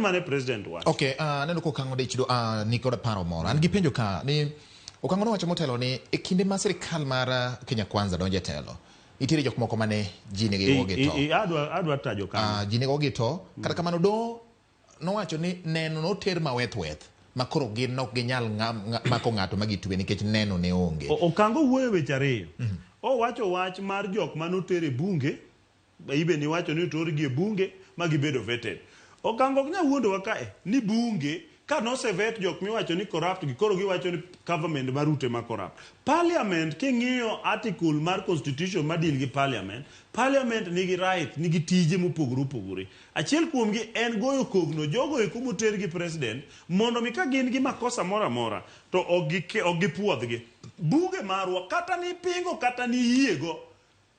mane president wacho. Okay, neno ko kango de chido niko da paro moro. An gipenjo ka ni okango no wacho motelo ni e kinde ma sirkal mar Kenya Kwanza donje telo. Itire jok moko mane jine gi ogeto. Adwa tajo kan. Jine ogeto kata kamano do no wacho ni neno no ter maweth makoro gin nok ginyal mako ng'ato magitwe nikech neno ne onge. Okango wuoyo weche ariyo. O wacho wach mar jok manotere bunge, ibe ni wacho ni otorgi e bunge magibedo vetted. Okango ok nya wuondo wa kae ni bunge ka nosevet jok miwacho ni corrupt gi koro giwacho ni government marute ma corrupt. Parliament king'iyo article mar constitution madil gi parliament nigi right nigi tije mopogore. Achiel kuomgi en goyo kogno jogo e kumoter gi president mondo mi ka gin gi makosa mora to ogipuodhgi. Buge marwa kata ni pingo kata ni yiego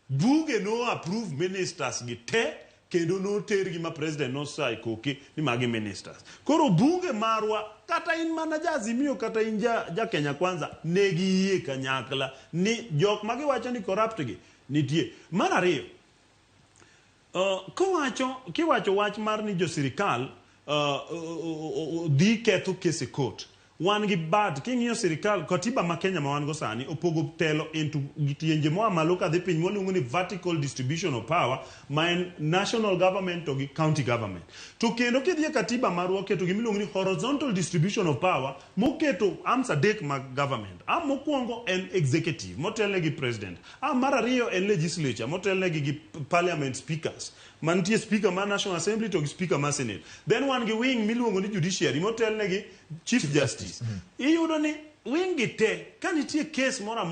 buge no approve ministers gi te kendo no tergi ma president no sai koki ni magi ministers. Koro bunge marwa kata in mana ja Azimio kata in ja Kenya Kwanza negi yie kanyakla ni jok magi wacho ni corrupt gi nitie. Mar ariyo, kiwacho wach mar ni jo sirikal dhi ketho kese court. Wan gi bad king'iyo sirikal katiba ma Kenya ma wan go sani opogo telo into gitienje moa malo ka dhi piny moluongo ni vertical distribution of power ma en national government to gi county government. To kendo kidhi katiba marwa keto gimiluongo ni horizontal distribution of power moketo arms adek mag government. Mokwongo en executive motelne gi president. Mar ariyo en legislature motelne gi parliament speakers. Mantie speaker ma National Assembly to speaker ma Senate. Then wan gi wing miluongo ni judiciary motelne gi Chief Justice. Iyudo ni wing gi te kanitie case mora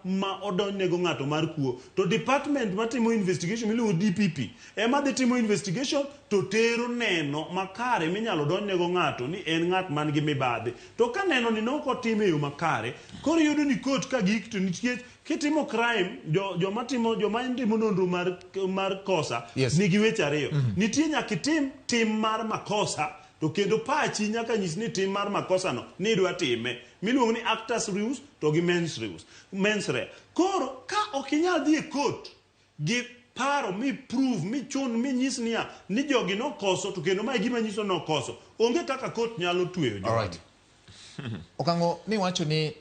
ma odonjnego ng'ato mar kuo to department matimo investigation miluongo DPP ema dhi timo investigation to tero neno makare minyalo donjnego ng'ato ni en ng'at man gi mibadhi. To ka neno ni noko time yo makare koro yudo ni court ka gik to nitie kitimo crime joma timo nonro mar kosa nigi weche ariyo. Nitie nyaka tim mar makosa to kendo pachi nyaka nyis ni tim mar makosa no ni dwa time miluongo ni actors rules to gi mens rea. Koro ka okinyal dhi e court gi paro mi prove mi chun mi nyis niya ni jogi no koso to kendo ma gima nyiso no koso onge kaka court nyalo tweyo jogi. Okango ni wacho ni